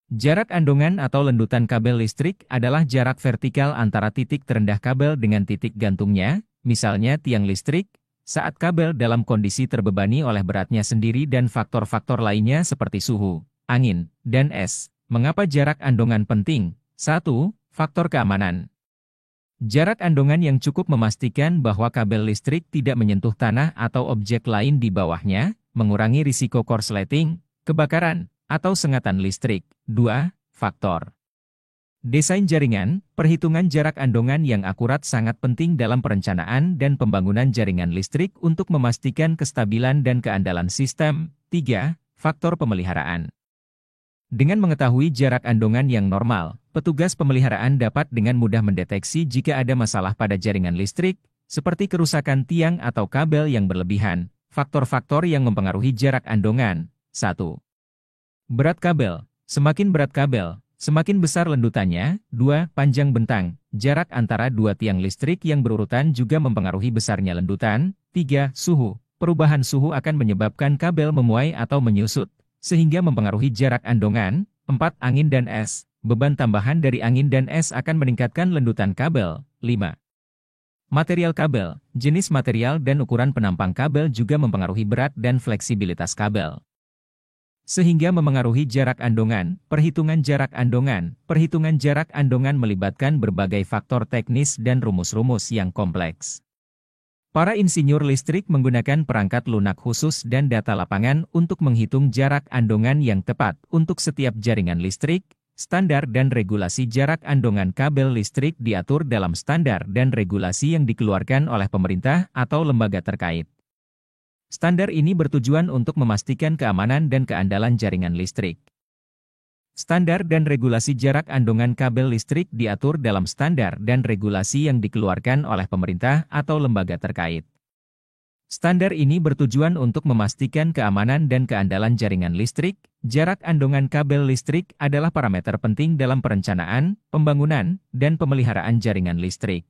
Jarak andongan atau lendutan kabel listrik adalah jarak vertikal antara titik terendah kabel dengan titik gantungnya, misalnya tiang listrik, saat kabel dalam kondisi terbebani oleh beratnya sendiri dan faktor-faktor lainnya seperti suhu, angin, dan es. Mengapa jarak andongan penting? 1. Faktor keamanan. Jarak andongan yang cukup memastikan bahwa kabel listrik tidak menyentuh tanah atau objek lain di bawahnya, mengurangi risiko korsleting, kebakaran, atau sengatan listrik. 2. Faktor desain jaringan. Perhitungan jarak andongan yang akurat sangat penting dalam perencanaan dan pembangunan jaringan listrik untuk memastikan kestabilan dan keandalan sistem. 3. Faktor pemeliharaan. Dengan mengetahui jarak andongan yang normal, petugas pemeliharaan dapat dengan mudah mendeteksi jika ada masalah pada jaringan listrik, seperti kerusakan tiang atau kabel yang berlebihan. Faktor-faktor yang mempengaruhi jarak andongan. 1. Berat kabel. Semakin berat kabel, semakin besar lendutannya. 2. Panjang bentang. Jarak antara dua tiang listrik yang berurutan juga mempengaruhi besarnya lendutan. 3. Suhu. Perubahan suhu akan menyebabkan kabel memuai atau menyusut, sehingga mempengaruhi jarak andongan. 4. Angin dan es. Beban tambahan dari angin dan es akan meningkatkan lendutan kabel. 5. Material kabel. Jenis material dan ukuran penampang kabel juga mempengaruhi berat dan fleksibilitas kabel, sehingga memengaruhi jarak andongan. Perhitungan jarak andongan. Perhitungan jarak andongan melibatkan berbagai faktor teknis dan rumus-rumus yang kompleks. Para insinyur listrik menggunakan perangkat lunak khusus dan data lapangan untuk menghitung jarak andongan yang tepat untuk setiap jaringan listrik. Standar dan regulasi jarak andongan kabel listrik diatur dalam standar dan regulasi yang dikeluarkan oleh pemerintah atau lembaga terkait. Standar ini bertujuan untuk memastikan keamanan dan keandalan jaringan listrik. Standar dan regulasi jarak andongan kabel listrik diatur dalam standar dan regulasi yang dikeluarkan oleh pemerintah atau lembaga terkait. Standar ini bertujuan untuk memastikan keamanan dan keandalan jaringan listrik. Jarak andongan kabel listrik adalah parameter penting dalam perencanaan, pembangunan, dan pemeliharaan jaringan listrik.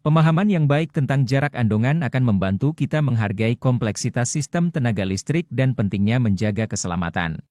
Pemahaman yang baik tentang jarak andongan akan membantu kita menghargai kompleksitas sistem tenaga listrik dan pentingnya menjaga keselamatan.